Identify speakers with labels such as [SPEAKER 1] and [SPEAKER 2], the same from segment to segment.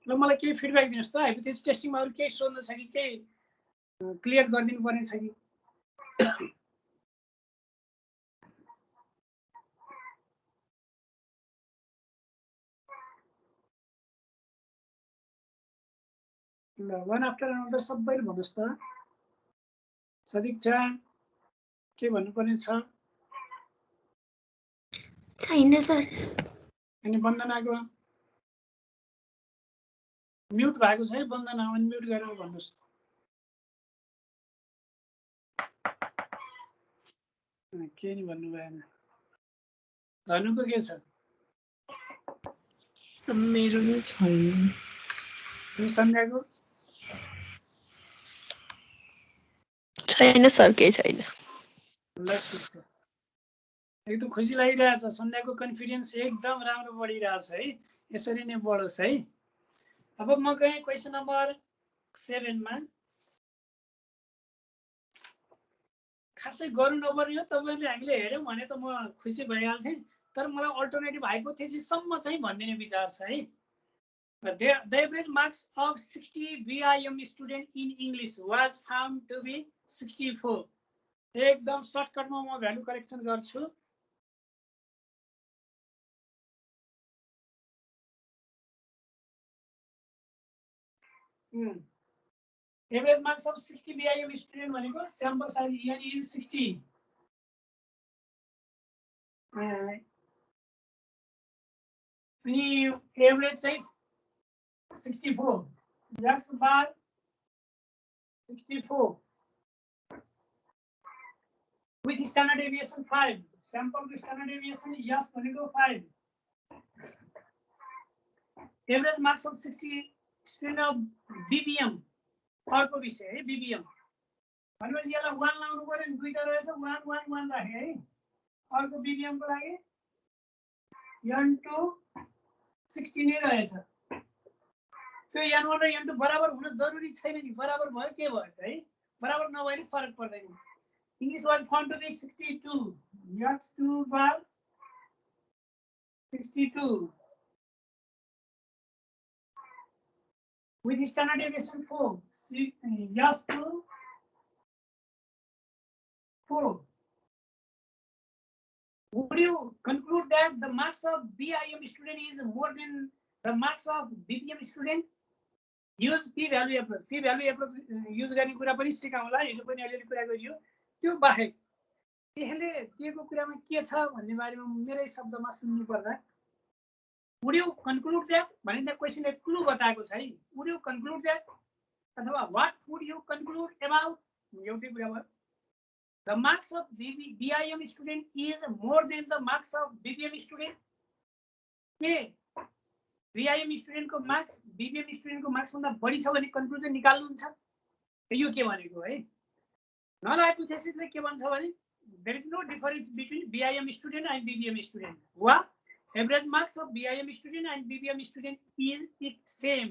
[SPEAKER 1] ल मलाई केही फिडब्याक दिनुहोस् त हाइपोथेसिस टेस्टिङमा अरू केही सोध्नु छ कि केही क्लियर गरिदिनु पर्ने छ कि ल वान आफ्टर अनदर सबैले भन्नुहोस् त सदिक्षा के भन्नुपर्ने छ
[SPEAKER 2] छैन सर
[SPEAKER 1] अनि वन्दनाको म्युट भएको छ है वन्दना अनम्युट गरेर भन्नुहोस् के नि भन्नु भएन धनुको के छ
[SPEAKER 3] मेरो नि छैन
[SPEAKER 1] अनि सन्ध्याको
[SPEAKER 3] छैन सर केही छैन
[SPEAKER 1] ल ठिक छ एकदम खुसी लागिरहेछ सन्ध्याको कन्फिडेन्स एकदम राम्रो बढिरहेछ है यसरी नै बढोस् है अब म गएँ क्वेसन नम्बर 7 मा खासै गर्नु नपर्ने हो तपाईहरुले हामीले हेर्यौं भने त म खुसी भइहाल्थे तर मलाई अल्टरनेटिभ हाइपोथेसिस सम्म चाहिँ भन्दिने विचार छ है The average marks of 60 BIM student in English was found to be 64. एकदम सर्टकटमा म भ्यालु करेक्सन गर्छु Average marks of 60 BIM student भनेको sample size n is 60 अनि एभरेज चाहिँ 64 x bar 64 with standard deviation 5 sample standard deviation yes भनेको 5 average marks of 60 student of BBM अर्को विषय है BBM भनेपछि यसलाई 1 लाउनु पर्यो नि दुईटा रहेछ 1 1 1 राखे है अर्को BBM को लागि n2 60 नै रहेछ त्यो n1 र n2 बराबर हुन जरुरी छैन नि बराबर भयो के भयो है बराबर नभए फरक पर्दैन English was found to be 62 x2 bar 62 with standard deviation 4 yes2 4 would you conclude that the marks of BIM student is more than the marks of BPM student use p value approach use गर्ने कुरा पनि सिकाउँला हिजो पनि अलिअलि कुरा गरियो त्यो बाहेक त्यसले दिएको कुरामा के छ भन्ने बारेमा मेरै शब्दमा सुन्नु पर्दा would you conclude that भन्ने क्वेशनले क्लु बताएको छ है would you conclude that अथवा what would you conclude about एउटै कुरा भयो the marks of BIM student is more than the marks of BPM student के BIM student को मार्क्स BPM student को मार्क्स भन्दा बढी छ भने कन्क्लुजन निकाल्नुहुन्छ यो के भनेको है नल हाइपोथेसिसले के भन्छ भने there is no difference between BIM student and BPM student वा average marks of BIM student and BPM student is same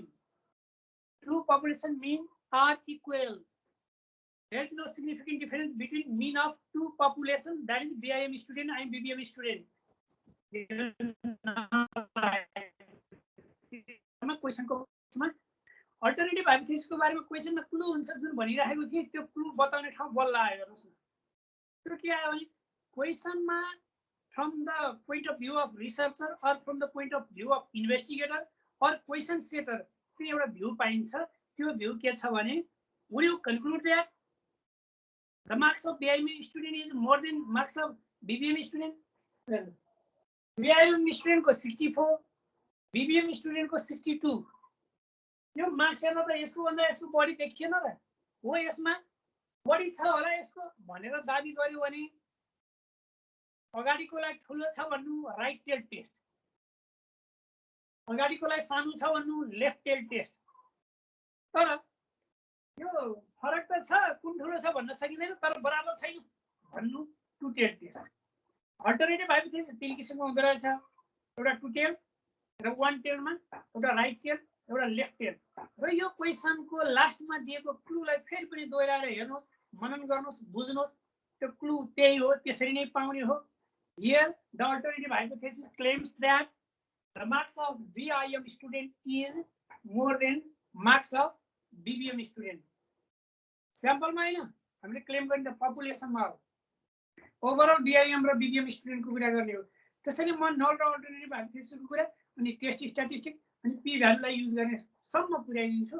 [SPEAKER 1] true population mean are equal there is no significant difference between mean of two population that is BIM student and BPM student क्वेशनको alternative हाइपोथेसिसको बारेमा क्वेशनमा clue हुन्छ जुन भनिराखेको थिए त्यो clue बताउने ठाउँ बल्ल आयो हेर्नुस् न त्यो के आयो भने क्वेशनमा from the point of view of researcher or from the point of view of investigator or question setter त्यो एउटा भ्यू पाइन्छ त्यो भ्यू के छ भने would you conclude that the marks of BIM student is more than marks of BPM student BIM student को 64 BPM student को 62 यो मार्क्स हेर्न त यसको भन्दा यसको बढी देखिएन र हो यसमा बढी छ होला यसको भनेर दाबी गर्यो भने अगाडिकोलाई ठुलो छ भन्नु राइट टेल टेस्ट अगाडिकोलाई सानो छ भन्नु लेफ्ट टेल टेस्ट तर यो फरक त छ कुन ठुलो छ भन्न सकिदैन तर बराबर छैन भन्नु two tail test alternative hypothesis तीन किसिमको हुँदो रहेछ एउटा टु टेल र वन टेलमा एउटा राइट टेल एउटा लेफ्ट टेल र यो क्वेशनको लास्टमा दिएको क्लुलाई फेरि पनि दोहोऱ्याएर हेर्नुहोस् मनन गर्नुहोस् बुझ्नुहोस् त्यो क्लु त्यही हो त्यसरी नै पाउने हो here the alternative hypothesis claims that the marks of BIM student is more than marks of BBM student. Sample मा हैन हामीले क्लेम गर्ने त पपुलेसनमा हो ओभरअल BIM र BBM स्टुडेन्टको कुरा गर्ने हो त्यसैले म नल र अल्टरनेटिभ हाइपोथेसिसको कुरा अनि टेस्ट स्ट्याटिस्टिक अनि पी भ्यालुलाई युज गर्ने सम्म पुर्याइदिन्छु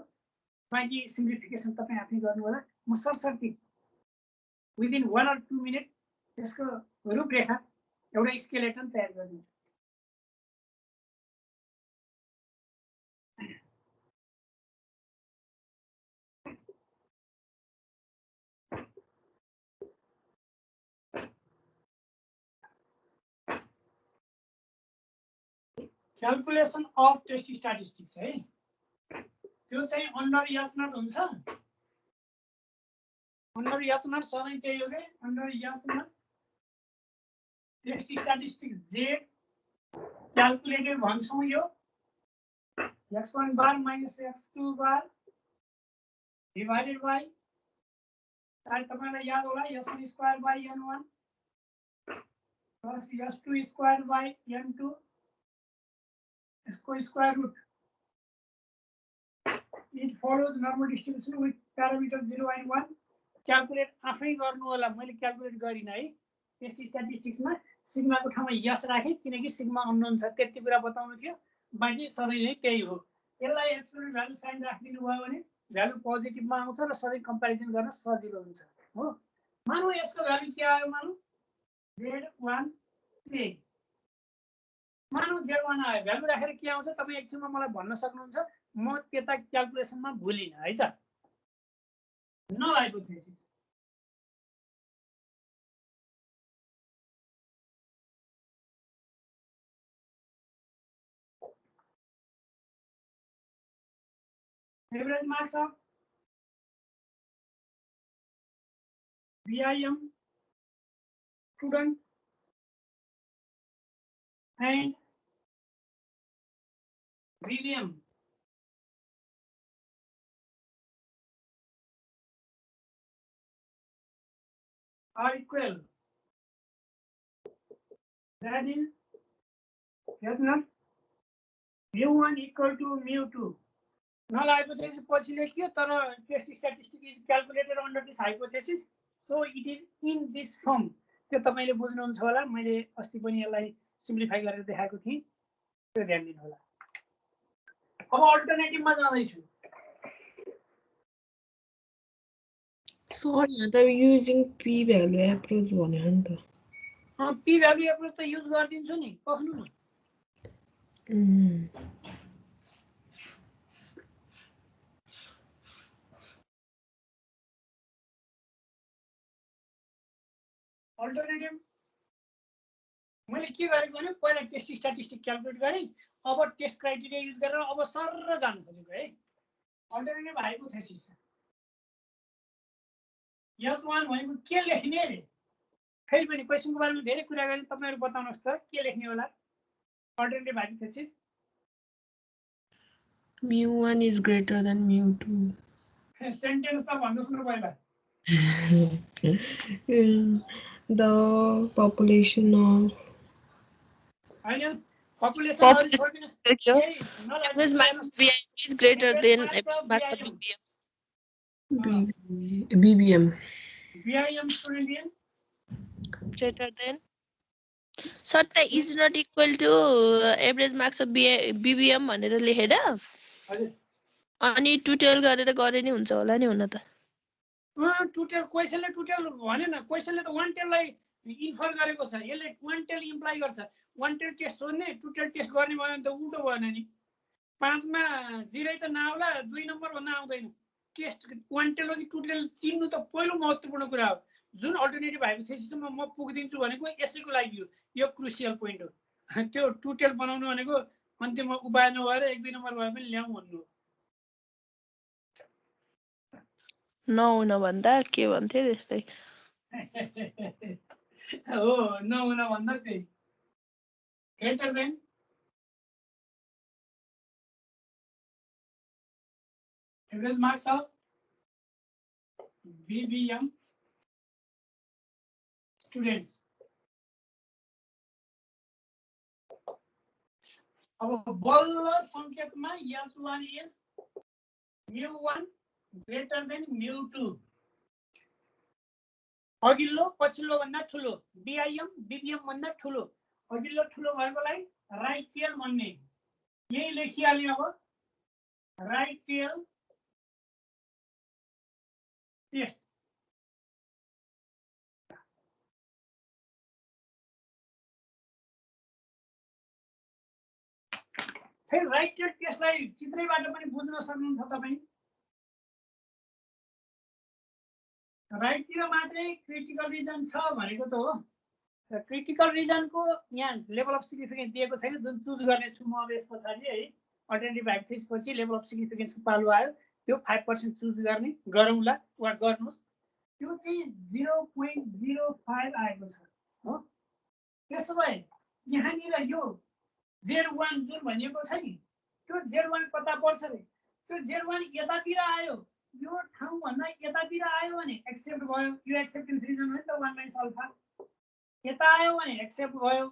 [SPEAKER 1] बाँकी सिम्प्लिफिकेसन तपाईँ आफै गर्नु होला म सरसर्ती विदिन 1 or 2 मिनेट त्यसको रूपरेखा एउटा स्केलेटन तयार गरिदिन्छु क्याल्कुलेसन अफ टेस्ट स्ट्याटिस्टिक्स है त्यो चाहिँ अन्डर याचनट हुन्छ अन्डर याचनट सधैँ त्यही हो के अन्डर याचनट टेस्ट स्ट्याटिस्टिक्स जेड क्याल्कुलेटेड भन्छौँ यो x1 bar minus x2 bar divided by सायद तपाईलाई याद होला s1 square by n1 plus s2 square by n2 यसको square root it follows normal distribution with parameter 0 and 1 calculate आफै गर्नु होला मैले क्याल्कुलेट गरिन है टेस्ट स्ट्याटिस्टिक्समा सिग्माको ठाउँमा यस राखे किनकि सिग्मा अननोन छ त्यति कुरा बताउनु थियो बाँकी सधैँ नै त्यही हो यसलाई एब्सोल्युट भ्यालु साइन राखिदिनु भयो भने भ्यालु पोजिटिभमा आउँछ र सधैँ कम्प्यारिजन गर्न सजिलो हुन्छ हो मानौ यसको भ्यालु के आयो मानौ z1 से मानौ z1 आयो भ्यालु राखेर के आउँछ तपाईँ एकछिनमा मलाई भन्न सक्नुहुन्छ म त्यता क्याल्कुलेसनमा भुलिन है त null hypothesis average marks of BIM student and BBM are equal. That is, yes, not mu1 equal to mu2. Null hypothesis पछि लेखियो तर test statistic is calculated under this hypothesis so it is in this form त्यो तपाईले बुझ्नुहुन्छ होला मैले अस्ति पनि यसलाई सिम्प्लिफाई गरेर देखाएको थिएँ त्यो ध्यान दिनु होला अब अल्टरनेटिभमा जाँदै छु
[SPEAKER 3] सर यहाँ त युजिङ पी भ्यालु एप्रोच भन्यो नि त
[SPEAKER 1] पी भ्यालु एप्रोच त युज गर्दिन्छु नि पख्नु न अल्टरनेटिभ मैले के गरेको भने पहिला टेस्ट स्ट्याटिस्टिक क्याल्कुलेट गरेँ अब टेस्ट क्राइटेरिया युज गरेर अब सर जानु खोजेको है अल्टरनेटिभ हाइपोथेसिस S1 भनेको के लेख्ने रे फेरि पनि क्वेशनको बारेमा धेरै कुरा गरेँ तपाईहरु बताउनुस् त के लेख्ने होला alternative hypothesis
[SPEAKER 3] mu1 is greater than mu2
[SPEAKER 1] sentence त भन्नुस् न पहिला
[SPEAKER 3] the population of
[SPEAKER 1] हैन population अरु
[SPEAKER 3] average mass of BIM is greater than average mass of BBM.
[SPEAKER 1] BIM student in
[SPEAKER 3] Greater than. Sir, that is not equal to average marks of BBM भनेर लेखेर अनि टुटल गरेर गरे नि हुन्छ होला नि हुन त
[SPEAKER 1] टुटल क्वेशनले टुटल भनेन क्वेशनले त वान टेललाई इन्फर गरेको छ यसले वान टेल इम्प्लाई गर्छ वान टेल टेस्ट सोध्ने टुटल टेस्ट गर्ने भयो भने त उल्टो भएन नि 5 मा 0 त नआउला 2 नम्बर भन्दा आउँदैन टेस्ट वान टेल हो कि टुटल चिन्नु त पहिलो महत्त्वपूर्ण कुरा हो जुन अल्टरनेटिभ हाइपोथेसिसमा म पुग्दिन्छु भनेको यसैको लागि हो यो क्रुसियल पोइन्ट हो त्यो टुटल बनाउनु भनेको अन्तिममा उपाय नभएर 1-2 नम्बर भए पनि ल्याउँ भन्नु हो
[SPEAKER 3] नहुन भन्दा के भन्थे त्यस्तै
[SPEAKER 1] हो नहुन भन्दा त्यही greater than average marks of BBM students अब बल्ल संकेतमा S1 is mu1 greater than mu2. अघिल्लो पछिल्लो भन्दा ठुलो, BIM BBM भन्दा ठुलो, अघिल्लो ठुलो भएकोलाई राइट टेल भन्ने। यही लेखिहाल्ने अब राइट टेल टेस्ट। फेरि राइट टेल टेस्टलाई चित्रैबाट पनि बुझ्न सक्नुहुन्छ तपाईँ। राइटतिर मात्रै क्रिटिकल रिजन छ भनेको त हो। क्रिटिकल रिजनको यहाँ लेभल अफ सिग्निफिकेन्स दिएको छैन, जुन चुज गर्ने छु म अब यस पछाडि है। अल्टरनेटिभ हाइपोथेसिस पछि लेभल अफ सिग्निफिकेन्सको पालो आयो, त्यो 5% चुज गर्ने गरौँला वा गर्नुहोस्। त्यो चाहिँ 0.05 आएको छ हो। त्यसो भए यहाँनिर यो Z1 जुन भनिएको छ नि, त्यो Z1 कता पर्छ रे? त्यो Z1 यतातिर आयो, यो ठाउँभन्दा यतातिर आयो भने एक्सेप्ट भयो। यो एक्सेप्टेन्स रिजन हो नि त 1 - अल्फा। यता आयो भने एक्सेप्ट भयो,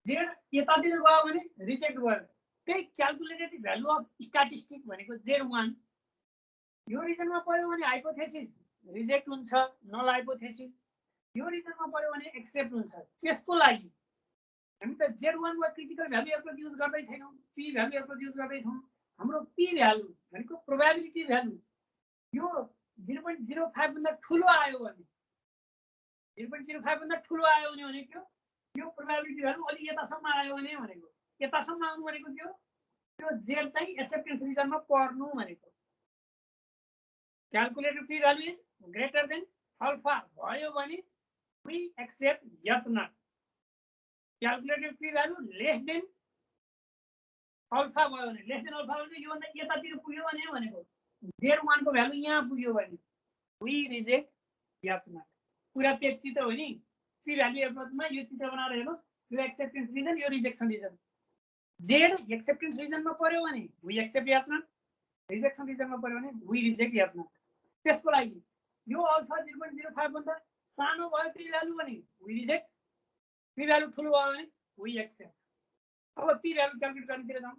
[SPEAKER 1] जेड यतातिर गयो भने रिजेक्ट भयो। त्यही क्याल्कुलेटेड भ्यालु अफ स्ट्याटिस्टिक भनेको Z1। यो रिजनमा पर्यो भने हाइपोथेसिस रिजेक्ट हुन्छ, नल हाइपोथेसिस। यो रिजनमा पर्यो भने एक्सेप्ट हुन्छ। त्यसको लागि हामी त Z1 वा क्रिटिकल भ्यालु एप्रोच युज गर्दै छैनौँ, पी भ्यालु एप्रोच युज गर्दै छौँ। हाम्रो पी भ्यालु भनेको प्रोबेबिलिटी भ्यालु, यो 0.05 भन्दा ठुलो आयो भने 0.05 भन्दा ठुलो आयो भने भनेको यो प्रोबेबिलिटी भ्यालु अलि यतासम्म आयो भने भनेको यतासम्म आउनु भनेको त्यो जेड चाहिँ एक्सेप्टेन्स रिजनमा पर्नु भनेको। Calculated P value is greater than alpha भयो भने we accept yes not. Calculated P value less than alpha भयो भने, लेस देन अल्फा भने यो भन्दा यतातिर पुग्यो भने भनेको Z1 को भ्यालु यहाँ पुग्यो भने वी रिजेक्ट यस नट। पुरा त्यति त हो नि। पी भ्यालु एप्रोचमा यो चित्र बनाएर हेर्नुहोस्, यो एक्सेप्टेन्स रिजन, यो रिजेक्सन रिजन। जेड एक्सेप्टेन्स रिजनमा पर्यो भने we accept yes not, rejection रिजनमा पर्यो भने वी रिजेक्ट यस नट। त्यसको लागि यो अल्फा 0.05 भन्दा सानो भयो पी भ्यालु भने वी रिजेक्ट, पी भ्यालु ठुलो भयो भने वी एक्सेप्ट। अब पी भ्यालु क्याल्कुलेट गर्नेतिर जाउँ।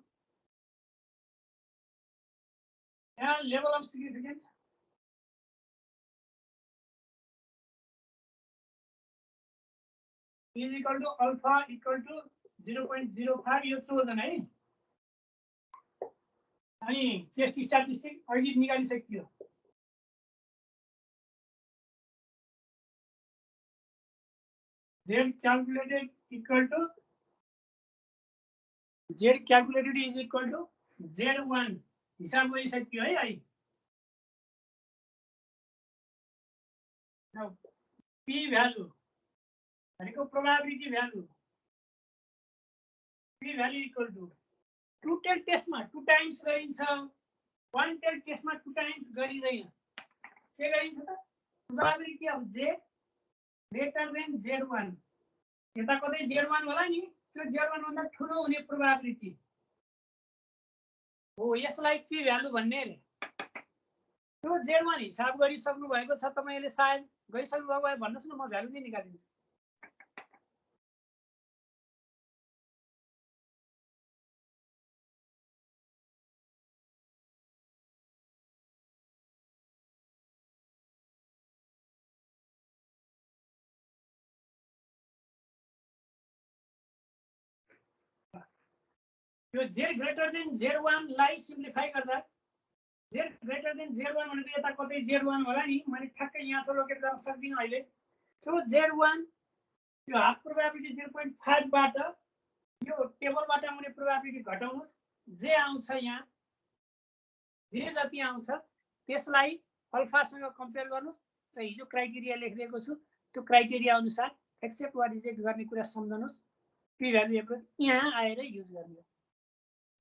[SPEAKER 1] यहाँ level of significance is equal to alpha equal to 0.05 यो चोजन है। अनि टेस्ट स्ट्याटिस्टिक अहिले निकालिसकियो। Z calculated equal to Z calculated is equal to Z1 हिसाब गरिसकियो है अहिले। Now P value भनेको probability value, P value equal to two tail टेस्टमा 2 times गरिन्छ, 1 टेल टेस्टमा 2 टाइम्स गरिदैन। के गरिन्छ त? Probability of Z greater than Z1। यता कतै Z1 होला नि, त्यो Z1 भन्दा ठुलो हुने प्रोबेबिलिटी हो, यसलाई P भ्यालु भन्ने रे। त्यो Z1 हिसाब गरिसक्नु भएको छ तपाईले, सायद गरिसक्नु भएको भए भन्नुस् न, म भ्यालु नै निकालिदिन्छु। यो Z ग्रेटर देन Z1 लाई सिम्प्लिफाई गर्दा Z ग्रेटर देन Z1 भनेको यता कतै Z1 होला नि, मैले ठ्याक्कै यहाँ चाहिँ लोकेट गर्न सक्दिनँ अहिले। त्यो Z1 यो हाफ प्रोबेबिलिटी 0.5 बाट यो टेबलबाट आउने प्रोबेबिलिटी घटाउनुस्, जे आउँछ यहाँ जे जति आउँछ त्यसलाई अल्फासँग कम्पेयर गर्नुस् र हिजो क्राइटेरिया लेखिदिएको छु त्यो क्राइटेरिया अनुसार एक्सेप्ट वा रिजेक्ट गर्ने कुरा सम्झनुस्। पी भ्यालु एप्रोच यहाँ आएर युज गर्ने।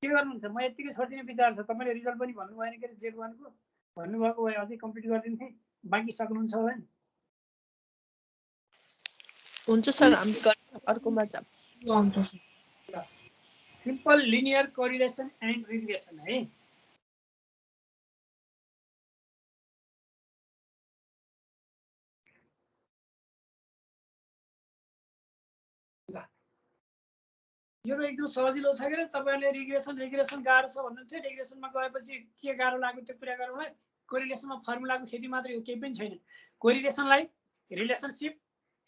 [SPEAKER 1] के गर्नुहुन्छ? म यतिकै छोडिदिने विचार छ। तपाईले रिजल्ट पनि भन्नु भएन के Z1 को भन्नुभएको भए अझै कम्प्लिट गरिदिन्थे। बाँकी सक्नुहुन्छ होला नि?
[SPEAKER 3] हुन्छ सर, हामी अर्कोमा जाऊ।
[SPEAKER 1] Simple linear correlation and regression है। यो त एकदम सजिलो छ के तपाईहरुले रिग्रेसन गाह्रो छ भन्नुहुन्थ्यो रिग्रेसनमा गएपछि के गाह्रो लाग्यो त्यो कुरा गरौँला कोरिलेसनमा फर्मुलाको खेती मात्रै हो केही पनि छैन कोरिलेसनलाई relationship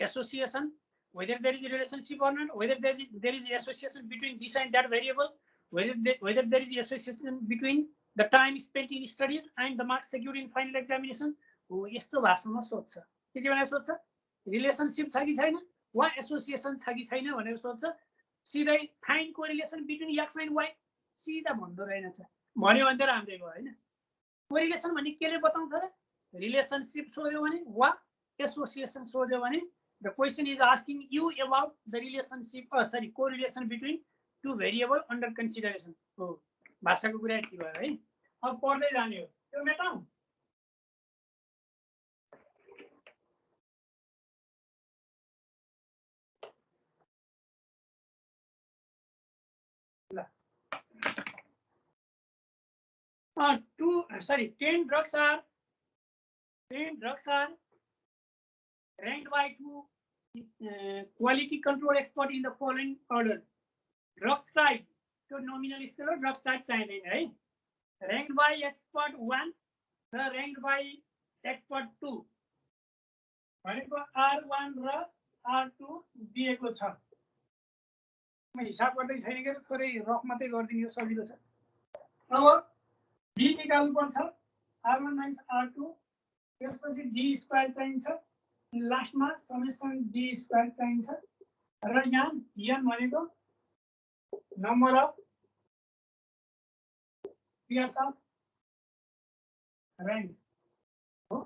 [SPEAKER 1] association whether there is a relationship or not whether there is association between this and that variable whether there is association between the time spent in studies and the marks secured in final examination हो यस्तो भाषामा सोध्छ के भनेर सोध्छ relationship छ कि छैन वा एसोसिएसन छ कि छैन भनेर सोध्छ सिधै find correlation between x and y सिधा भन्दो रहेनछ भन्यो भने त राम्रै भयो हैन कोरिलेसन भन्ने केले बताउँछ र रिलेशनशिप सोध्यो भने वा एसोसिएसन सोध्यो भने the question is asking you about the relationship correlation between two variable under consideration हो भाषाको कुरा यति भयो है अब पढ्दै जाने हो त्यो मेटाउँ ल 10 drugs are ranked by two quality control expert in the following order. Drugs type, so nominal scale drugs type चाहिँदैन है. Ranked by expert 1 र ranked by expert 2. भनेको R1 र R2 दिएको छ. म हिसाब गर्दै छैन के थोरै रफ मात्रै गर्दिनु यो सजिलो छ. अब D निकाल्नु पर्छ. R1 - R2 त्यसपछि D स्क्वायर चाहिन्छ. लास्टमा समेसन D स्क्वायर चाहिन्छ र यहाँ n भनेको नम्बर अफ पेयर्स अफ र्याङ्क्स हो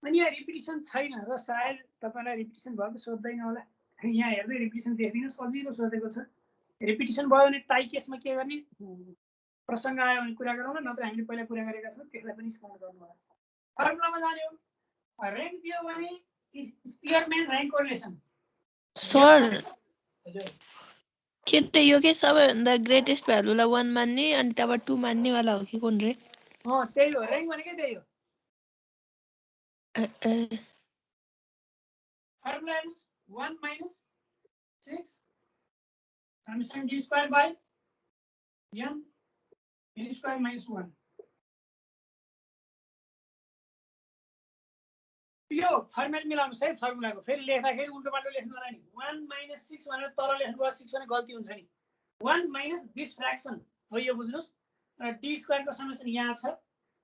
[SPEAKER 1] अनि यहाँ रिपिटिसन छैन र सायद तपाईलाई रिपिटिसन भएको सोध्दैन होला यहाँ हेर्दै रिपिटिसन देख्दिन सजिलो सोधेको छ रिपिटिसन भयो भने टाइ केसमा के गर्ने प्रसंग आयो भने कुरा गरौँ न नत्र हामीले पहिला कुरा गरेका छौं त्यसलाई पनि स्मरण गर्नु होला फर्मुलामा जाने हो rank दियो भने स्पियरम्यान rank correlation
[SPEAKER 3] सर के त यो के सबैभन्दा ग्रेटेस्ट भ्यालुलाई 1 मान्ने अनि त्यहाँबाट 2 मान्ने वाला हो कि कुन रे
[SPEAKER 1] त्यही हो rank भनेकै त्यही हो formula is 1 - 6 summation d square by n square - 1 यो फर्मेट मिलाउनुस् है फर्मुलाको फेरि लेख्दाखेरि उल्टो पाल्टो लेख्नु होला नि 1 - 6 भनेर तल लेख्नुभयो 6 भने गल्ती हुन्छ नि 1 - दिस फ्र्याक्सन हो यो बुझ्नुस् d स्क्वायर को समेसन यहाँ छ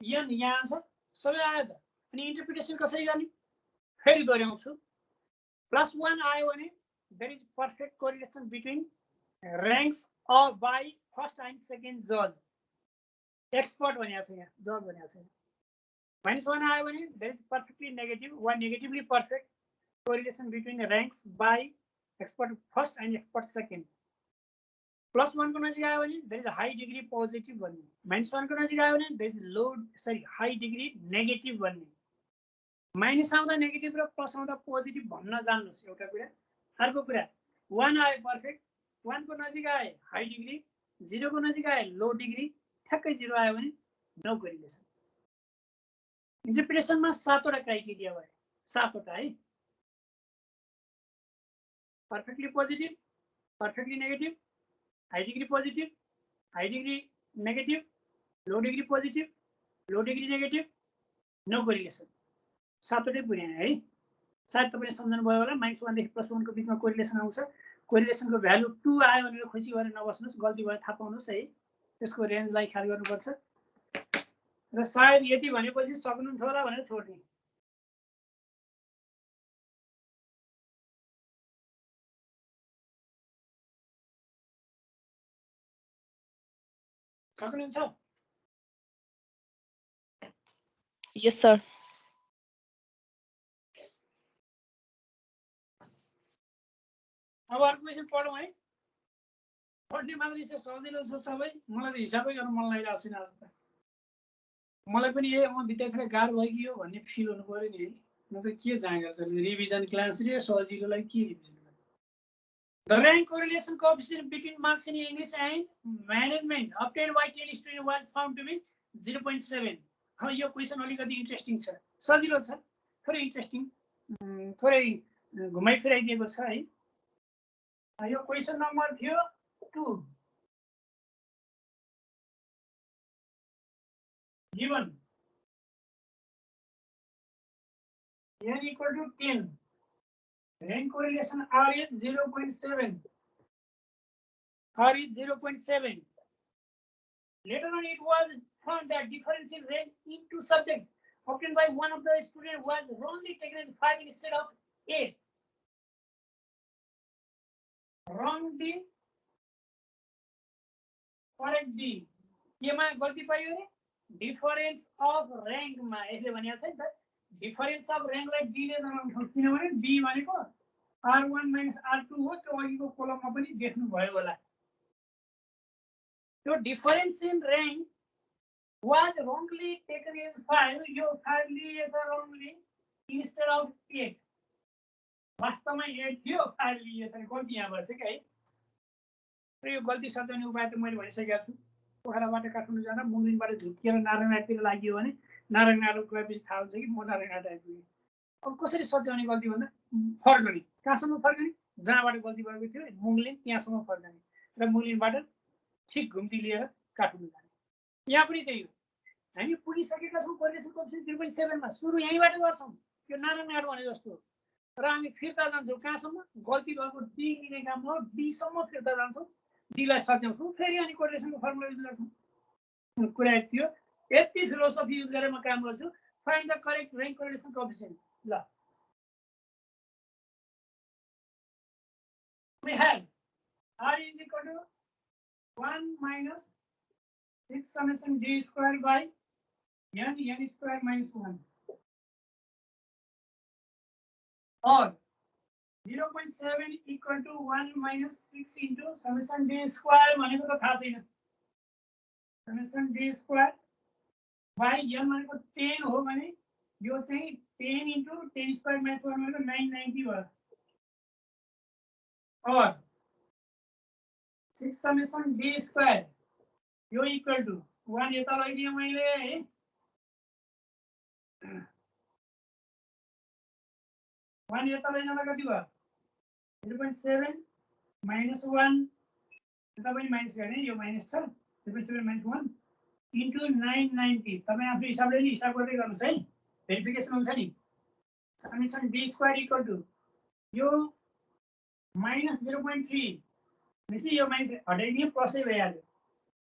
[SPEAKER 1] n यहाँ छ सबै आयो त अनि इन्टरप्रिटेसन कसरी गर्ने फेरि दोहोर्याउँछु +1 आयो भने there is perfect correlation between ranks of by first and second जज एक्सपर्ट भनेको छ यहाँ जज भनेको छ -1 आयो भने there is perfectly negative or negatively perfect correlation between ranks by expert first and expert second. +1 को नजिक आयो भने there is a high degree positive भन्ने -1 को नजिक आयो भने there is low high degree negative भन्ने माइनस आउँदा नेगेटिभ र प्लस आउँदा पोजिटिभ भन्न जान्नुस् एउटा कुरा अर्को कुरा 1 आयो पर्फेक्ट 1 को नजिक आए हाई डिग्री 0 को नजिक आए लो डिग्री ठ्याक्कै 0 आयो भने नो कोरिलेसन इन्टरप्रिटेसनमा 7 वटा क्राइटेरिया भयो 7 वटा है perfectly positive perfectly negative high degree positive high degree negative low degree positive low degree negative no correlation 7 वटै पुर्याए है सायद तपाईले सम्झनु भयो होला -1 देखि +1 को बीचमा कोरिलेसन आउँछ कोरिलेसनको भ्यालु 2 आयो भनेर खुसी गरेर नबस्नुस् गल्ती भयो थाहा पाउनुस् है त्यसको रेन्जलाई ख्याल गर्नुपर्छ र सायद यति भनेपछि सक्नुहुन्छ होला भनेर छोड्ने सक्नुहुन्छ
[SPEAKER 3] यस सर
[SPEAKER 1] अब अर्को क्वेसन पढौँ है पढ्ने मात्रै चाहिँ सजिलो छ सबै मलाई त हिसाबै गर्न मन लागिरहेको छैन आज त मलाई पनि म विद्यार्थीलाई गाह्रो भयो कि यो भन्ने फिल हुनु पर्यो नि है म त के जानेको छु रिभिजन क्लास रे सजिलोलाई के revision The rank correlation coefficient between marks in English and management obtained by 10 students was found to be 0.7. हाँ यो क्वेसन अलिकति इन्ट्रेस्टिङ छ सजिलो छ थोरै इन्ट्रेस्टिङ थोरै घुमाइ फिराइदिएको छ है यो क्वेसन नम्बर थियो 2 given n equal to 10. Rank correlation R is 0.7. R is 0.7. Later on, it was found that difference in rank in two subjects obtained by one of the students was wrongly taken as 5 instead of 8. Wrongly correct D. केमा गल्ती पाइयो रे? Difference of rank मा यसले भनिएको छ नि त difference of rank लाई D ले जनाउँछौँ किनभने D भनेको R1 minus R2 हो त्यो अघिको कोलममा पनि देख्नु भयो होला त्यो difference in rank was wrongly taken as 5 यो 5 लिएछ wrongly instead of 8 वास्तवमा 8 थियो 5 लिएछ नि गल्ती यहाँ भएछ के है र यो गल्ती सच्याउने उपाय त मैले भनिसकेको छु पोखराबाट काठमाडौँ जाँदा मुङ्लिनबाट झुक्किएर नारायणघाटतिर लाग्यो भने नारायणघाट गएपछि थाहा हुन्छ कि म नारायणघाट आइपुगेँ अब कसरी सच्याउने गल्ती भन्दा फर्कने कहाँसम्म फर्कने जहाँबाट गल्ती भएको थियो मुङ्लिन त्यहाँसम्म फर्कने र मुङ्लिनबाट ठिक घुम्ती लिएर काठमाडौँ जाने यहाँ पनि त्यही हो हामी पुगिसकेका छौँ कोरिलेसन कोएफिसिएन्ट 3.7 मा सुरु यहीँबाट गर्छौँ यो नारायणघाट भने जस्तो र हामी फिर्ता जान्छौँ कहाँसम्म गल्ती भएको डी लिने काम हो डी सम्म फिर्ता जान्छौँ डी लाई सच्याउँछौँ फेरि अनि कोरिलेसनको फर्मुला युज गर्छौँ कुरा यति हो यति फिलोसफी युज गरेर म काम गर्छु find the correct rank correlation coefficient ल we have R is equal to 1 minus 6 summation D square by n square minus 1 or 0.7 equal to 1 minus 6 into summation D square भनेको त थाहा छैन summation D square by n भनेको 10 हो भने यो चाहिँ 10 into 10 square minus 1 भनेको 990 भयो और 6 summation D square यो equal to 1 यता लगाइदिएँ मैले है 1 यता लगाइनला कति भयो 0.7 minus 1 यता पनि माइनस गर्ने यो माइनस छ 0.7 minus 1 into 990 तपाईं आफ्नो हिसाबले नि हिसाब गर्दै गर्नुस् है भेरिफिकेसन हुन्छ नि summation D square equal to यो minus 0.3 भनेपछि यो माइनस हटाइदिए प्लसै भइहाल्यो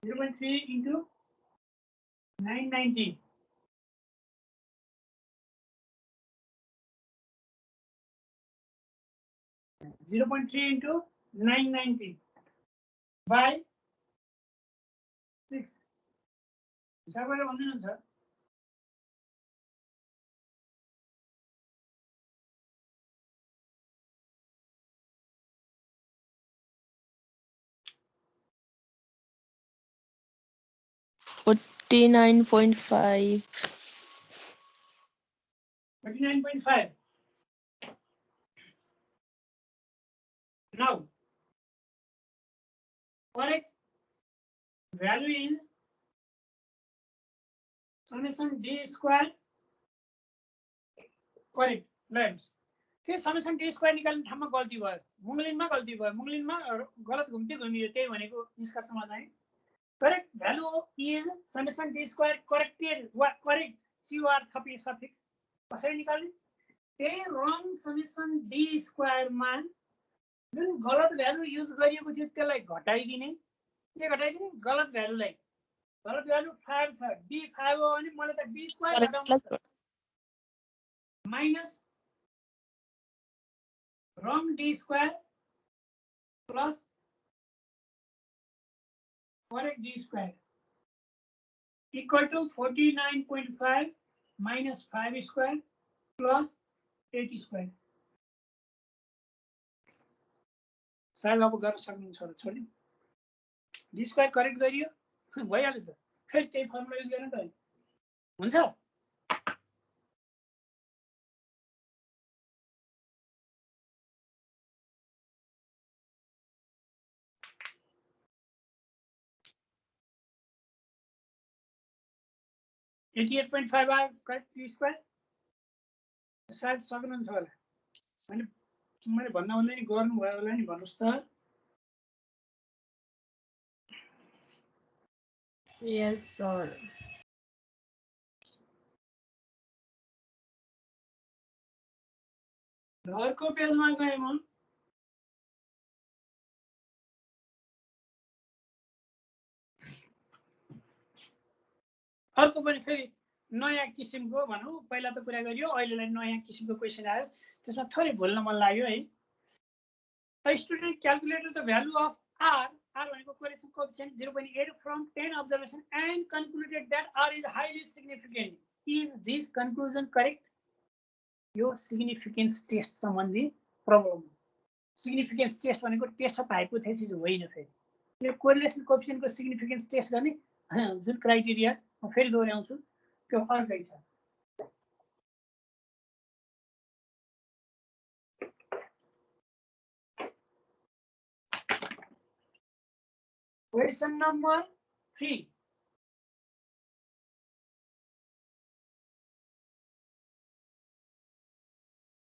[SPEAKER 1] 0.3 into 990 0.3 into 990 by 6 हिसाब गरेर भन्दिनुहुन्छ
[SPEAKER 3] $49.5
[SPEAKER 1] now correct value is summation D square correct let's के summation D square निकाल्ने ठाउँमा गल्ती भयो मुङ्लिनमा गल्ती भयो मुङ्लिनमा गलत घुम्ती घुमियो त्यही भनेको निष्कर्षमा जाने correct value is summation D square corrected what correct CR थपी suffix कसरी निकाल्ने त्यही wrong summation D square मान जुन गलत भ्यालु युज गरिएको थियो त्यसलाई घटाइदिने के घटाइदिने गलत भ्यालुलाई गलत भ्यालु 5 छ D 5 हो भने मैले त D स्क्वायर घटाउनु minus wrong D square plus correct D square equal to 49.5 minus 5 square plus 80 square सायद अब गर्न सक्नुहुन्छ होला छोडी D square करेक्ट गरियो भइहाल्यो त फेरि त्यही फर्मुला युज गर्न त हुन्छ $88.5 आयो करेक्ट D square सायद सक्नुहुन्छ होला अनि मैले भन्दा भन्दै नि गर्नु भयो होला नि भन्नुस् त
[SPEAKER 2] Yes, sir.
[SPEAKER 1] अर्को पेजमा गए म अर्को पनि फेरि नयाँ किसिमको भनौँ पहिला त कुरा गरियो अहिलेलाई नयाँ किसिमको क्वेसन आयो त्यसमा थोरै भुल्न मन लाग्यो है A student calculated the value of R भनेको correlation coefficient 0.8 from 10 observation and concluded that R is highly significant. Is this conclusion correct? यो significance test सम्बन्धी प्रब्लम significance test भनेको टेस्ट अफ हाइपोथेसिस होइन फेरि यो कोरिलेसन कोएफिसिएन्टको सिग्निफिकेन्स टेस्ट गर्ने जुन criteria म फेरि दोहोऱ्याउँछु त्यो अर्कै छ question number 3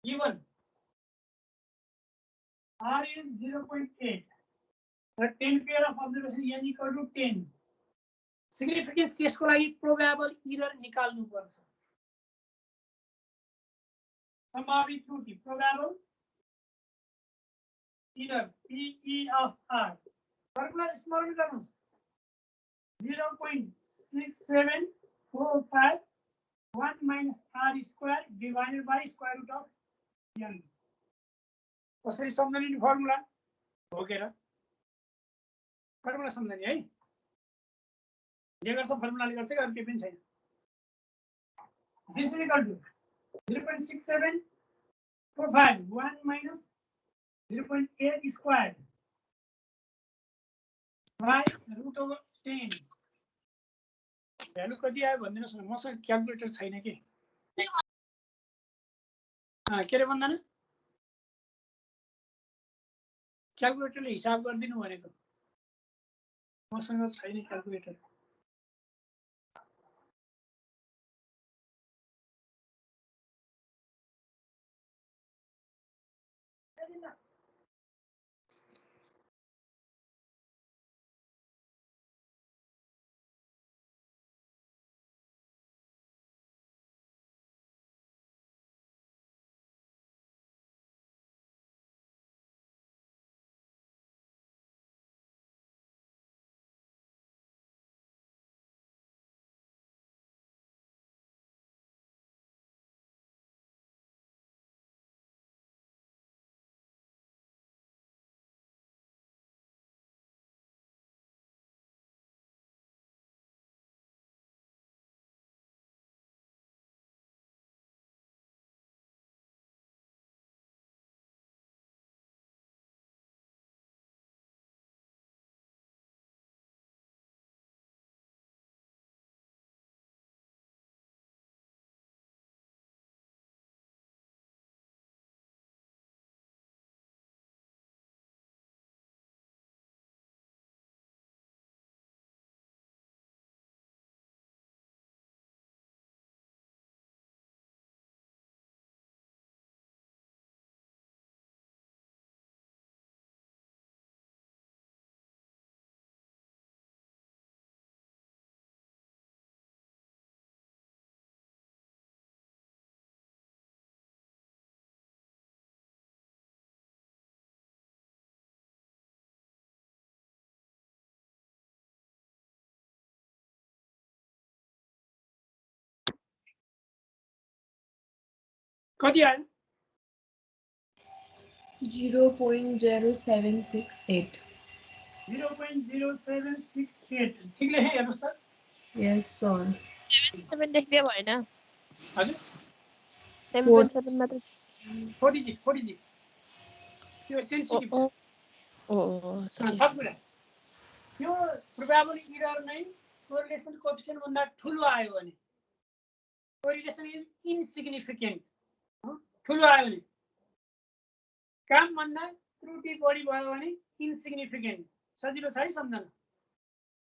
[SPEAKER 1] given R is 0.8 र 10 pair of observation n equal to 10 significance टेस्टको लागि प्रोबेबल एरर निकाल्नु पर्छ सम्भावित त्रुटि probable error PE of R formula स्मरण गर्नुस् 0.6745 1 minus R square divided by square root of n कसरी सम्झने नि फर्मुला भोकेर फर्मुला सम्झने है जे गर्छ फर्मुलाले गर्छ अरु केही पनि छैन this is equal to 0.6745 1 minus 0.8 squared by root over 10 value कति आयो भन्दिनुस् न मसँग क्याल्कुलेटर छैन के के रे भन्दैन क्याल्कुलेटरले हिसाब गर्दिनु भनेको मसँग छैन क्याल्कुलेटर कति आयो
[SPEAKER 2] 0.0768
[SPEAKER 1] 0.0768 ठीक लेखे हेर्नुस् त
[SPEAKER 2] Yes, sir.
[SPEAKER 3] 7 लेख्दै भएन
[SPEAKER 1] हजुर
[SPEAKER 3] 7.7 मात्र
[SPEAKER 1] 40 त्यो सेन्सिटिभ छ
[SPEAKER 3] ओ सरी
[SPEAKER 1] थप कुरा त्यो प्रोबेबल एरर नै कोरिलेसन कोएफिसिएन्ट भन्दा ठुलो आयो भने कोरिलेसन इज इनसिग्निफिकेन्ट ठुलो आयो भने काम भन्दा त्रुटि बढी भयो भने इनसिग्निफिकेन्ट सजिलो छ है सम्झन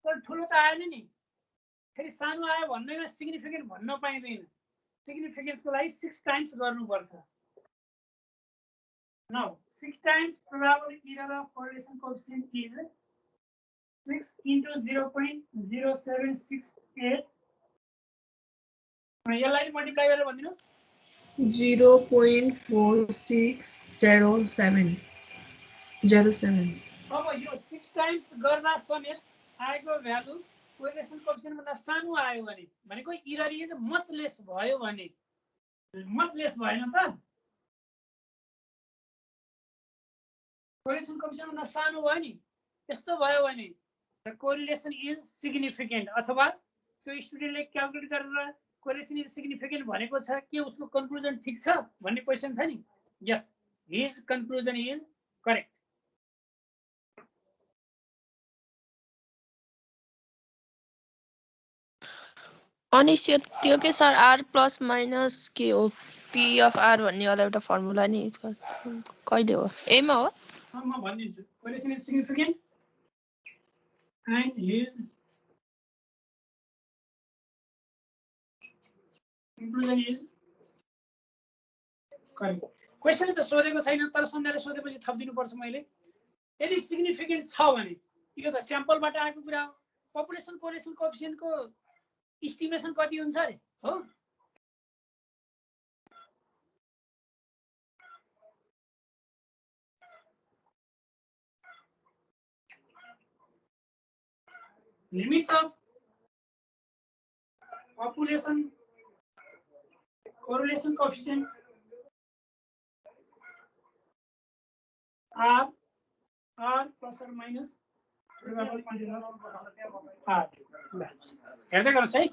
[SPEAKER 1] तर ठुलो त आएन नि फेरि सानो आयो भन्दैमा सिग्निफिकेन्ट भन्न पाइँदैन सिग्निफिकेन्सको लागि 6 टाइम्स गर्नुपर्छ Now, 6 times probable error of correlation coefficient is 6 into 0.0768 यसलाई मल्टिप्लाई गरेर भनिदिनुस्
[SPEAKER 2] 0.4607
[SPEAKER 1] अब यो 6 टाइम्स गर्दा समेत आएको भ्यालु कोरिलेसन कोएफिसिएन्ट भन्दा सानो आयो भने भनेको एरर इज मच लेस भयो भने मच लेस भएन त कोरिलेसन कोएफिसिएन्ट भन्दा सानो भयो नि यस्तो भयो भने द कोरिलेसन इज सिग्निफिकेन्ट अथवा त्यो स्टुडेन्टले क्याल्कुलेट गरेर कोरिलेसन इज सिग्निफिकेन्ट भनेको छ के उसको कन्क्लुजन ठीक छ भन्ने क्वेशन छ नि यस हिज कन्क्लुजन इज करेक्ट
[SPEAKER 3] अनि त्यो के सर r प्लस माइनस के हो p अफ r भन्ने वाला एउटा फर्मुला नि युज गर्छ कहिले हो एमा हो
[SPEAKER 1] म भनिदिन्छु correlation is significant and his conclusion is correct question त सोधेको छैन तर सन्ध्याले सोधेपछि थपिदिनु पर्छ मैले यदि सिग्निफिकेन्ट छ भने यो त स्याम्पलबाट आएको कुरा हो पपुलेसन कोरिलेसन कोएफिसिएन्टको एस्टिमेसन कति हुन्छ रे हो limits of population correlation coefficients are plus or minus हेर्दै गर्नुहोस् है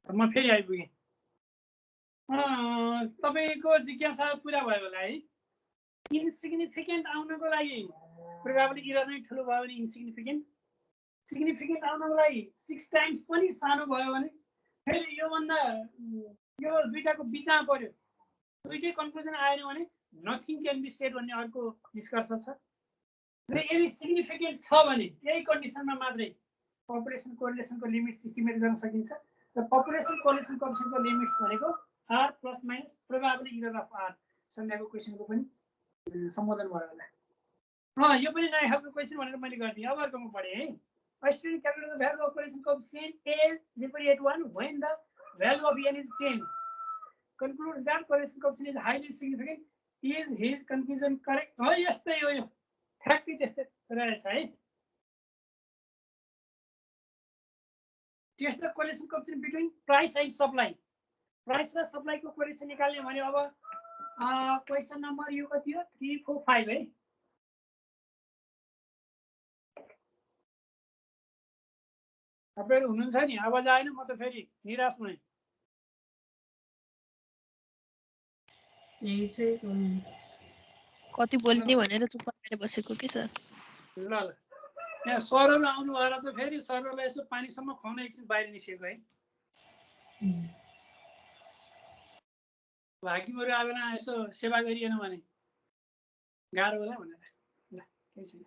[SPEAKER 1] म फेरि आइपुगेँ तपाईको जिज्ञासा पुरा भयो होला है इन्सिग्निफिकेन्ट आउनको लागि प्रोबेबिलिटी एरर नै ठुलो भयो भने इन्सिग्निफिकेन्ट सिग्निफिकेन्ट आउनको लागि 6 टाइम्स पनि सानो भयो भने फेरि यो भन्दा यो दुईटाको बिचमा पर्यो दुईटै कन्क्लुजन आएन भने नथिङ क्यान बी सेड भन्ने अर्को निष्कर्ष छ र यदि सिग्निफिकेन्ट छ भने यही कन्डिसनमा मात्रै पपुलेसन कोरिलेसनको लिमिट्स एस्टिमेट गर्न सकिन्छ र पपुलेसन कोरिलेसन कोएफिसिएन्टको लिमिट्स भनेको r plus minus probability error of r सन्ध्याको क्वेशनको पनि सम्बोधन भयो होला यो पनि नयाँ खालको क्वेशन भनेर मैले गरिदिएँ अब अर्कोमा पढेँ है A student calculates the value of correlation coefficient A is equal to 1 when the value of n is 10. Concludes that correlation coefficient is highly significant. Is his conclusion correct? Oh, yes, fact it is right. Test the correlation coefficient between price and supply. Price and supply को correlation निकाल्ने भने अब question number यो कति हो 3 4 5 है. तपाईहरु हुनुहुन्छ नि आवाज आएन म त फेरि निराश भएँ.
[SPEAKER 2] यही चाहिँ
[SPEAKER 3] कति बोल्ने भनेर चुप लागेर बसेको के सर.
[SPEAKER 1] ल ल यहाँ सरहरु आउनु भएर चाहिँ फेरि सरहरुलाई यसो पानीसम्म खुवाउन एकछिन बाहिर निस्केको है. हाकिमहरु आवेन यसो सेवा गरिएन भने गाह्रो होला भनेर. ल के छैन.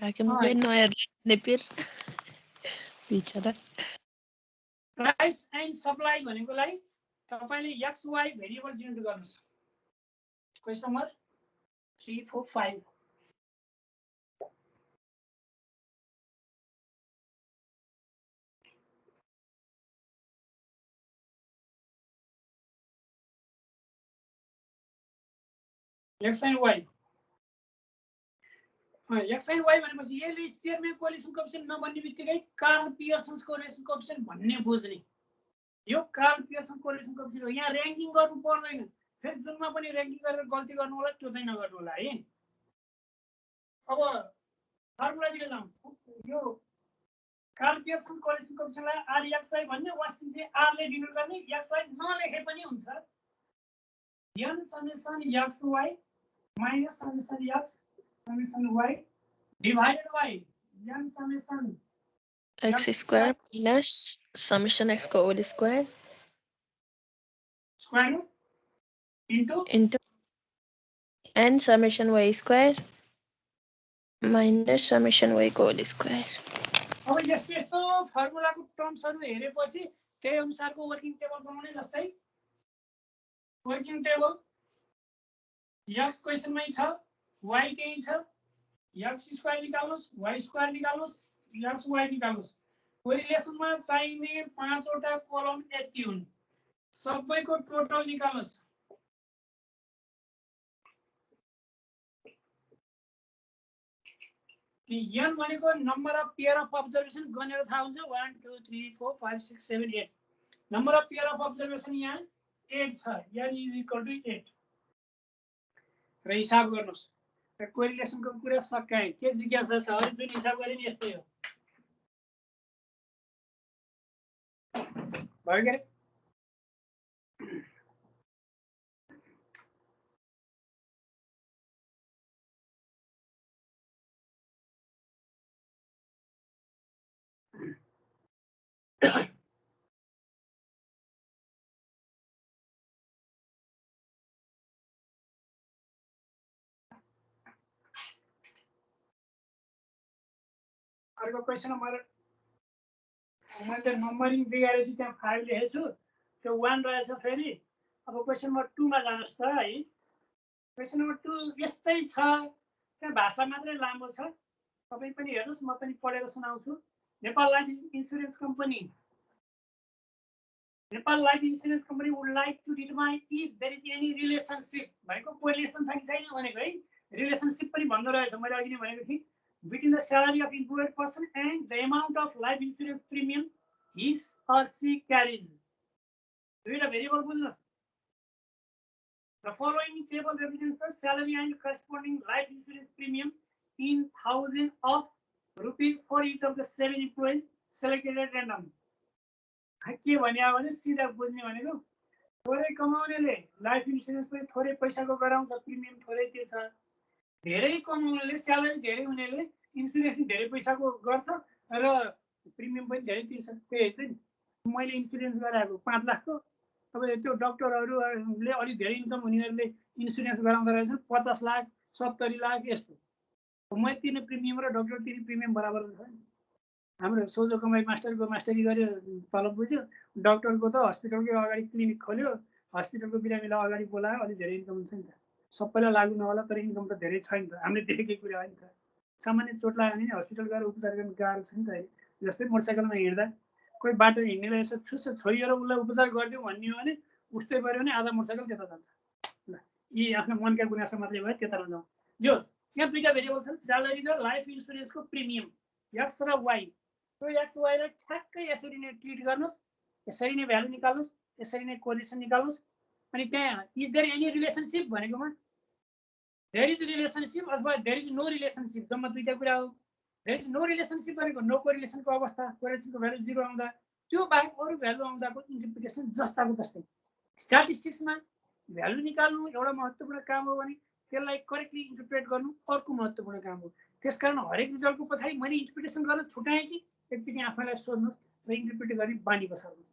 [SPEAKER 3] हाकिमले नयाँ नेपेर बिचरा.
[SPEAKER 1] प्राइस एन्ड सप्लाई भनेकोलाई तपाईले x y भेरिएबल डिनोट गर्नुस्. Question number 3 4 5. x and y. x and y भनेपछि यसले स्पियरम्यान कोरिलेसन कोएफिसिएन्ट नभन्ने बित्तिकै कार्ल पियर्सनको कोरिलेसन कोएफिसिएन्ट भन्ने बुझ्ने. यो कार्ल पियर्सन कोरिलेसन कोएफिसिएन्ट हो. यहाँ र्याङ्किङ गर्नु पर्दैन. फेरि जुनमा पनि र्याङ्किङ गरेर गल्ती गर्नु होला त्यो चाहिँ नगर्नु होला है. अब फर्मुला दिएर जाउँ. यो कार्ल पियर्सन कोरिलेसन कोएफिसिएन्टलाई rxy भन्ने वा सिम्पली r ले डिनोट गर्ने. xy नलेखे पनि हुन्छ. n summation xy minus summation x summation y divided by n summation
[SPEAKER 3] x square minus summation x को whole square
[SPEAKER 1] root into
[SPEAKER 3] n summation y square minus summation y को whole square.
[SPEAKER 1] अब यस्तो फर्मुलाको टर्म्सहरु हेरेपछि त्यही अनुसारको working table बनाउने. जस्तै working table x क्वेशनमै छ, y त्यही छ, x स्क्वायर निकाल्नुस्, y स्क्वायर निकाल्नुस्, x y निकाल्नुस्. कोरिलेसनमा चाहिने 5 वटा कलम यति हुन्. सबैको टोटल निकाल्नुस्. n भनेको number of pair of observation गनेर थाहा हुन्छ. 1 2 3 4 5 6 7 8. Number of pair of observation यहाँ 8 छ. n is equal to 8. र हिसाब गर्नुस्. र कोरिलेसनको कुरा सकाए. के जिज्ञासा छ? अरु जुन हिसाब गरे नि यस्तै हो. भयो के? अर्को क्वेशन नम्बर मैले नम्बरिङ बिगारेर चाहिँ त्यहाँ 5 लेखेको छु. त्यो 1 रहेछ फेरि. अब क्वेशन नम्बर 2 मा जानुस् त है. क्वेशन नम्बर 2 यस्तै छ. त्यहाँ भाषा मात्रै लामो छ. तपाई पनि हेर्नुस्, म पनि पढेर सुनाउँछु. Nepal life insurance company would like to determine if there is any relationship. भएको कोरिलेसन छ कि छैन भनेको है. रिलेसनशिप पनि भन्दो रहेछ. मैले अघि नै भनेको थिएँ. Between the salary of employed person and the amount of life insurance premium he or she carries. Read a variable business. The following table represents the salary and corresponding life insurance premium in thousands of rupees for each of the 7 employees selected at random. के भन्या भने सिधा बुझ्ने भनेको थोरै कमाउनेले life insurance पनि थोरै पैसाको गराउँछ. प्रिमियम थोरै तिर्छ. धेरै कमाउनेले स्यालेरी धेरै हुनेले इन्स्योरेन्स धेरै पैसाको गर्छ र प्रिमियम पनि धेरै तिर्छ. त्यही हो नि. मैले इन्स्योरेन्स गराएको 5 लाखको. अब त्यो डाक्टरहरुले अलि धेरै इन्कम हुनेहरुले इन्स्योरेन्स गराउँदा रहेछन् 50 लाख 70 लाख यस्तो. मैले तिर्ने प्रिमियम र डाक्टर तिर्ने प्रिमियम बराबर हुन्छ नि. हाम्रो सोझो कमाई मास्टरको मास्टरी गर्यो तलब बुझ्यो. डाक्टरको त हस्पिटलकै अगाडि क्लिनिक खोल्यो. हस्पिटलको बिरामीलाई अगाडि बोलायो. अलि धेरै इन्कम हुन्छ नि त. सबैलाई लागु नहोला तर इन्कम त धेरै छ नि त. हामीले देखेकै कुरा हो नि त. सामान्य चोट लाग्यो भने हस्पिटल गएर उपचार गर्न गाह्रो छ नि त अहिले। जस्तै मोटरसाइकलमा हिँड्दा कोही बाटो हिँड्नेलाई यसो छुस छोइएर उसलाई उपचार गरिदिउँ भन्ने हो भने उस्तै गऱ्यो भने आधा मोटरसाइकल त्यता जान्छ। ल यी आफ्नो मनका गुनासो मात्रै भयो, त्यता नजाउँ। जोस् यहाँ दुईटा भेरिएबल छन्, स्यालेरी र लाइफ इन्सुरेन्सको प्रिमियम एक्स र वाई। त्यो एक्स वाईलाई ठ्याक्कै यसरी नै ट्रिट गर्नुहोस्, यसरी नै भ्यालु निकाल्नुहोस्, यसरी नै कोरिलेसन निकाल्नुहोस्। अनि त्यहाँ इज देयर एनी रिलेसनसिप भनेकोमा देयर इज रिलेसनसिप अथवा देयर इज नो रिलेसनसिप, जम्मा दुईटा कुरा हो। देयर इज नो रिलेसनसिप भनेको नो कोरिलेसनको अवस्था, कोरिलेसनको भ्यालु 0 आउँदा, त्यो बाहेक अरू भ्यालु आउँदाको इन्टरप्रिटेसन जस्ताको तस्तै। स्ट्याटिस्टिक्समा भ्यालु निकाल्नु एउटा महत्त्वपूर्ण काम हो भने त्यसलाई करेक्टली इन्टरप्रेट गर्नु अर्को महत्त्वपूर्ण काम हो। त्यसकारण हरेक रिजल्टको पछाडि मैले इन्टरप्रिटेसन गर्न छुटाएँ कि एकचोटि आफैलाई सोध्नुहोस् र इन्टरप्रेट गर्ने बानी बसाल्नुहोस्।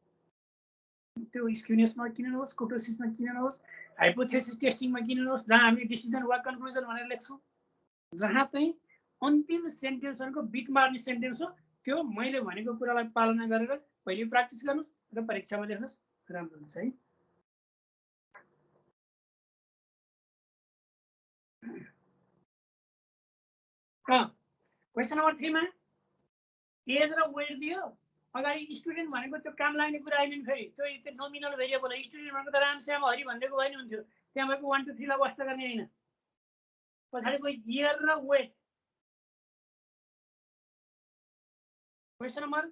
[SPEAKER 1] त्यो स्क्युनेसमा किन नहोस्, कोटोसिसमा किन नहोस्, हाइपोथेसिस टेस्टिङमा किन नहोस्, जहाँ हामी डिसिजन वा कन्क्लुजन भनेर लेख्छौँ, जहाँ चाहिँ अन्तिम सेन्टेन्स भनेको बिट मार्ने सेन्टेन्स हो, त्यो मैले भनेको कुरालाई पालना गरेर पहिले प्र्याक्टिस गर्नुहोस् र परीक्षामा लेख्नुहोस्, राम्रो हुन्छ है। क्वेसन नम्बर 3 मा एज र वेट दियो, अगाडि स्टुडेन्ट भनेको त्यो काम लाग्ने कुरा आइदिनु, फेरि त्यो नोमिनल भेरिएबल हो। स्टुडेन्ट भनेको त रामश्याम हरि भनिदिएको भए नि हुन्थ्यो, त्यहाँ भएको 1 2 3 लाई वास्ता गर्ने होइन। पछाडिको इयर र वेट। क्वेसन नम्बर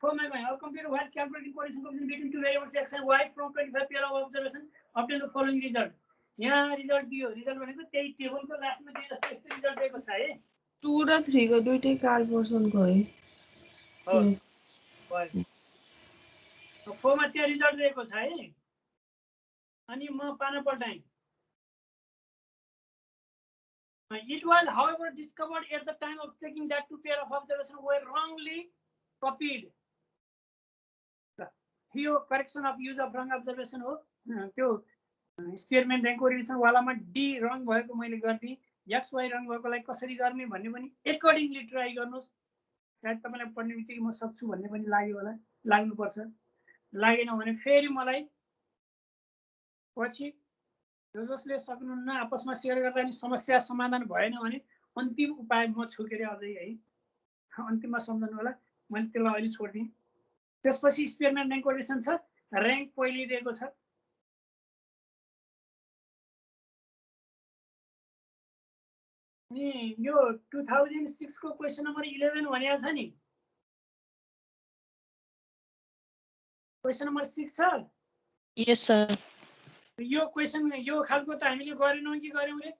[SPEAKER 1] 4 मा गए, अब computer while calculating correlation coefficient between two variables X and Y from 25 pair of observation obtain the following result. यहाँ रिजल्ट दियो, रिजल्ट भनेको त्यही टेबलको लास्टमा दिए जस्तो यस्तो रिजल्ट दिएको छ है।
[SPEAKER 2] 2 र 3 को दुईटै कार्लपोर्सनको है।
[SPEAKER 1] हो 4 मा त्यो रिजल्ट दिएको छ है। अनि म पाना पल्टाएँ। It was, however, discovered at the time of checking that 2 pair of observations were wrongly copied. यो correction of use of wrong observation हो। त्यो एक्सपेरिमेन्ट एन्ड कोरिलेसन वालामा डी रङ भएको मैले गर्दिएँ, एक्स वाई रङ भएकोलाई कसरी गर्ने भन्ने पनि एकर्डिङली ट्राई गर्नुहोस्। सायद तपाईँलाई पढ्ने बित्तिकै म सक्छु भन्ने पनि लाग्यो होला, लाग्नुपर्छ। लागेन भने फेरि मलाई पछि जसले सक्नुहुन्न आपसमा सेयर गर्दा नि समस्या समाधान भएन भने अन्तिम उपाय म छु के अरे अझै है, अन्तिममा सम्झनु होला। मैले त्यसलाई अहिले छोडिदिएँ। त्यसपछि एक्सपेरिमेन्ट एन्ड कोरिलेसन छ, र्याङ्क पहिले दिएको छ। अनि यो 2006 को क्वेसन नम्बर 11 भनेको छ नि, क्वेसन नम्बर 6 छ।
[SPEAKER 3] यस सर।
[SPEAKER 1] यो क्वेसन यो खालको त हामीले गरेनौँ कि गर्यौँ रे?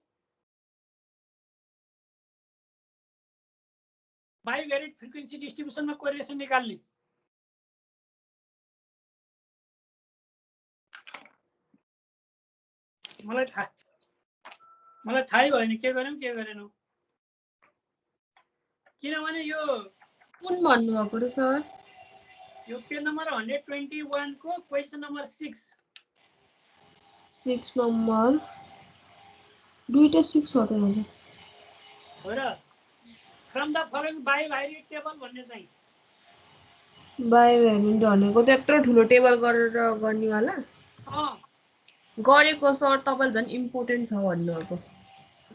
[SPEAKER 1] बाइभेरिएट फ्रिक्वेन्सी डिस्ट्रिब्युसनमा कोरिलेसन निकाल्ने। मलाई थाहै भएन के गर्यौँ के गरेनौँ, किनभने यो
[SPEAKER 2] कुन भन्नुभएको र सर?
[SPEAKER 1] यो पेज नम्बर 121 को क्वेसन नम्बर 6
[SPEAKER 2] नम्बर दुईटा 6 हो त
[SPEAKER 1] हो र। फ्रम द फलोइङ बाइभेरिएट टेबल भन्ने चाहिँ
[SPEAKER 2] बाइभेरिएन्ट भनेको त्यत्रो ठुलो टेबल गरेर गर्नेवाला गरेको सर, तपाईले झन् इम्पोर्टेन्ट छ भन्नुभएको।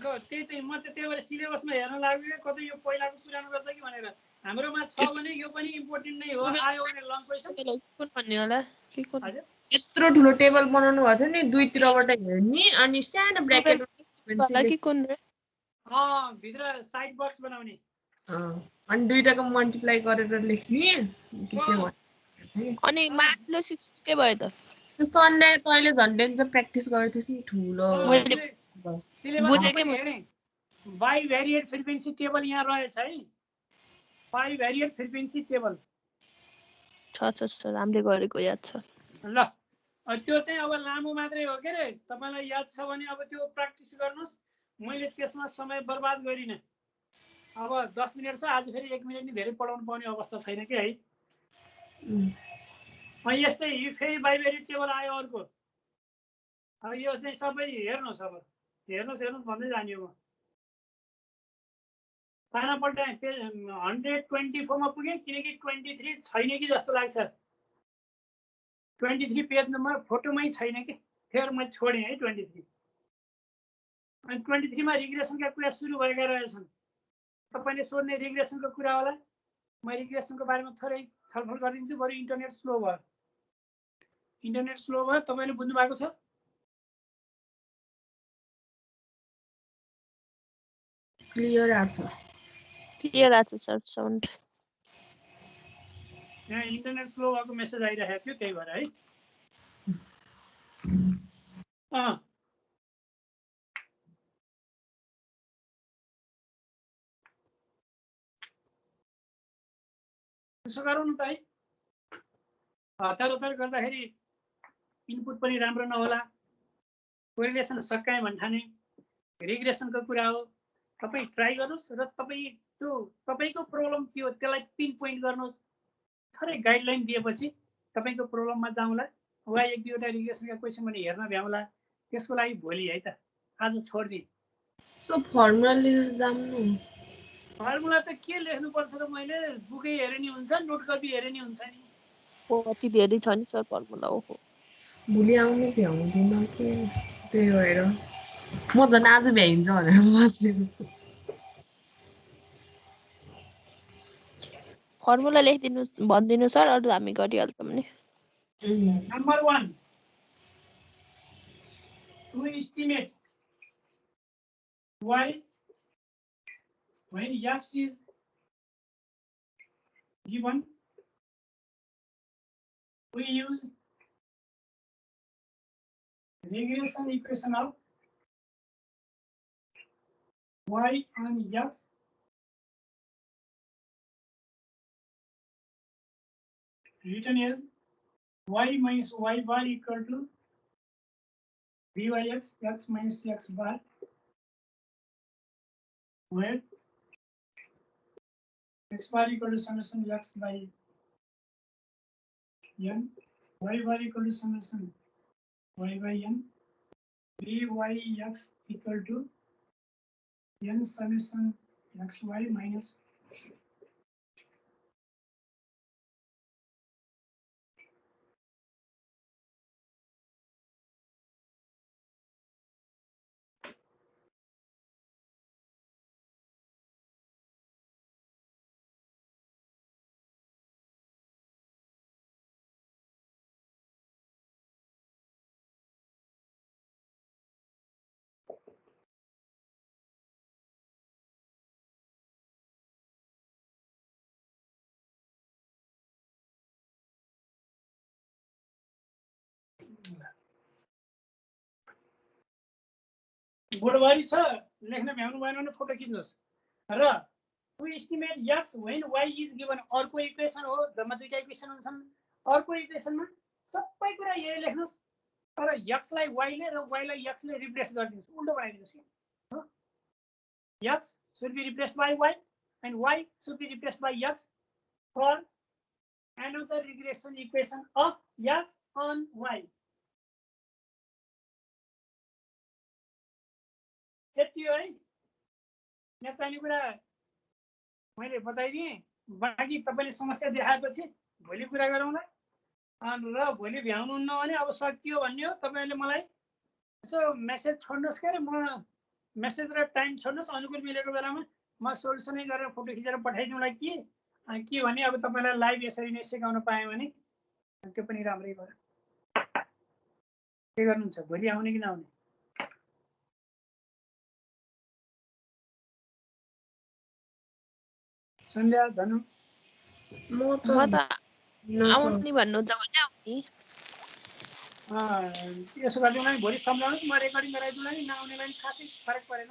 [SPEAKER 1] त्यही चाहिँ म त त्यही भएर सिलेबसमा हेर्न लाग्यो कतै यो पहिलाको पुरानो गर्छ कि भनेर। हाम्रोमा छ भने यो पनि इम्पोर्टेन्ट नै हो। आयो भने लङ क्वेसन
[SPEAKER 3] कुन भन्ने होला के कुन?
[SPEAKER 2] यत्रो ठुलो टेबल बनाउनु भएको छ नि, दुईतिरबाट हेर्ने अनि सानो ब्र्याकेट
[SPEAKER 3] वाला कि कुन रे?
[SPEAKER 1] भित्र साइड बक्स बनाउने
[SPEAKER 2] अनि दुईटाको मल्टिप्लाई गरेर लेख्ने के भन्छ।
[SPEAKER 3] अनि माथिल्लो 6 के भयो त?
[SPEAKER 2] त्यो सन्डे तैँले झन् डेन्जर प्र्याक्टिस गरेथ्यस् नि, ठुलो
[SPEAKER 3] बुझेकै म।
[SPEAKER 1] बाइभेरिएट फ्रिक्वेन्सी टेबल यहाँ रहेछ है, बाइभेरिएट फ्रिक्वेन्सी टेबल
[SPEAKER 3] छ सर, हामीले गरेको याद छ।
[SPEAKER 1] ल त्यो चाहिँ अब लामो मात्रै हो के रे, तपाईँलाई याद छ भने अब त्यो प्र्याक्टिस गर्नुहोस्। मैले त्यसमा समय बर्बाद गरिनँ। अब 10 मिनट छ, आज फेरि 1 मिनट नि धेरै पढाउनु पाउने अवस्था छैन कि है। यस्तै फेरि बाइभेरिएट टेबल आयो अर्को। अब यो चाहिँ सबै हेर्नुहोस्, अब हेर्नुहोस् भन्दै जाने हो। पाना पल्टाएँ, पेज 124 मा पुगेँ, किनकि 23 छैन कि जस्तो लाग्छ। 23 पेज नम्बर फोटोमै छैन कि, फेरि मैले छोडेँ है 23। अनि 23 मा रिग्रेसनका कुरा सुरु भएका रहेछन्। तपाईले सोध्ने रिग्रेसनको कुरा होला। म रिग्रेसनको बारेमा थोरै छलफल गरिदिन्छु। बरु इन्टरनेट स्लो भयो। इन्टरनेट स्लो भयो, तपाईले बुझ्नु भएको छ?
[SPEAKER 2] क्लियर आछ।
[SPEAKER 3] क्लियर आछ सर साउन्ड।
[SPEAKER 1] यहाँ इन्टरनेट स्लो भएको मेसेज आइरहेको थियो, त्यही भएर है। त्यसो गरौँ न त है। हतार गर्दाखेरि इनपुट पनि राम्रो नहोला, कोरिलेसन सकाए भन्ठाने रिग्रेसनको कुरा हो। तपाईँ ट्राई गर्नुहोस् र तपाईँको प्रब्लम के हो त्यसलाई पिन पोइन्ट गर्नुहोस्। थोरै गाइडलाइन दिएपछि तपाईँको प्रब्लममा जाउँला, वा एक दुईवटा रिग्रेसनका क्वेसन पनि हेर्न भ्याउँला। त्यसको लागि भोलि है त, आज छोडिदिएँ।
[SPEAKER 2] सो फर्मुला लेखेर जाम्नु।
[SPEAKER 1] फर्मुला त के लेख्नुपर्छ र मैले बुकै हेरे नि हुन्छ, नोट कपी हेरे नि हुन्छ नि।
[SPEAKER 3] कति धेरै छ नि सर फर्मुला। ओहो,
[SPEAKER 2] भोलि आउनु भ्याउँदिनँ कि, त्यही भएर म झन् आज भ्याइन्छ भनेर बसेको।
[SPEAKER 3] फर्मुला लेखिदिनु भनिदिनु सर, अरू हामी गरिहाल्छौँ नि।
[SPEAKER 1] Number 1, to estimate y when x is given, we use regression equation of y on x written as y minus y bar equal to byx x minus x bar, where x bar equal to summation x by n, y bar equal to summation y by n, byx equal to n summation xy minus बोर्डबारी छ, लेख्न भ्याउनु भएन भने photo खिच्नुहोस्। र to estimate x when y is given, अर्को equation हो। जम्मा दुईटा इक्वेसन हुन्छन्। अर्को इक्वेसनमा सबै कुरा यही लेख्नुहोस्, तर x लाई y ले र y लाई x ले रिप्लेस गरिदिनुहोस्, उल्टो बनाइदिनुहोस् के। x should be replaced by y and y should be replaced by x for another regression equation of x on y. यति हो है। यहाँ चाहिने कुरा मैले बताइदिएँ। बाँकी तपाईँले समस्या देखाएपछि भोलि कुरा गरौँला। र भोलि भ्याउनुहुन्न भने अब सकियो भन्ने हो। तपाईँले मलाई यसो मेसेज छोड्नुहोस् के अरे, म मेसेज र टाइम छोड्नुहोस्, अनुकूल मिलेको बेलामा म सोल्युसनै गरेर फोटो खिचेर पठाइदिउँला कि के भने। अब तपाईँलाई लाइभ यसरी नै सिकाउन पाएँ भने त्यो पनि राम्रै भयो। के गर्नुहुन्छ, भोलि आउने कि नआउने? सन्ध्या, धनु?
[SPEAKER 3] म त आउने भन्नुहुन्छ भने आउने।
[SPEAKER 1] यसो गरिदिउँला नि, भोलि सम्झाउनुहोस्, म रेकर्डिङ गराइदिउँला नि। नआउनेलाई पनि खासै फरक परेन।